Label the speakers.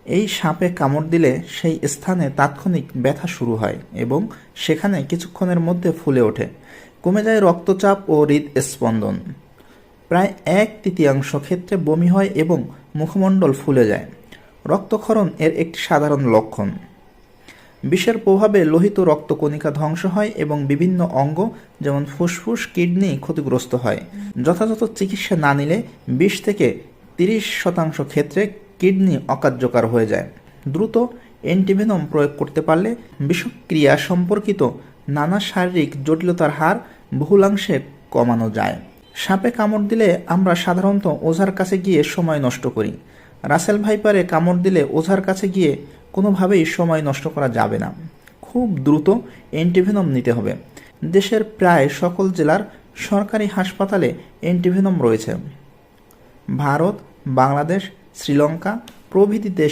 Speaker 1: এই সাপে কামড় দিলে সেই স্থানে তাৎক্ষণিক ব্যথা শুরু হয় এবং সেখানে কিছুক্ষণের মধ্যে ফুলে ওঠে। কমে যায় রক্তচাপ ও হৃদস্পন্দন। প্রায় 1/3 ক্ষেত্রে বমি হয় এবং মুখমণ্ডল ফুলে যায়। রক্তক্ষরণ এর একটি সাধারণ লক্ষণ। বিষের প্রভাবে লোহিত রক্তকণিকা ধ্বংস হয় এবং বিভিন্ন অঙ্গ যেমন ফুসফুস, কিডনি ক্ষতিগ্রস্ত হয়। যথাযথ চিকিৎসা না নিলে 20 থেকে 30% ক্ষেত্রে কিডনি অকার্যকর হয়ে যায়। দ্রুত অ্যান্টিভেনম প্রয়োগ করতে পারলে বিষক্রিয়া সম্পর্কিত নানা শারীরিক জটিলতার হার বহুলাংশে কমানো যায়। সাপে কামড় দিলে আমরা সাধারণত ওঝার কাছে গিয়ে সময় নষ্ট করি। রাসেল ভাইপারে কামড় দিলে ওঝার কাছে গিয়ে কোনোভাবেই সময় নষ্ট করা যাবে না। খুব দ্রুত অ্যান্টিভেনম নিতে হবে। দেশের প্রায় সকল জেলার সরকারি হাসপাতালে অ্যান্টিভেনম রয়েছে। ভারত, বাংলাদেশ, শ্রীলঙ্কা প্রভৃতি দেশ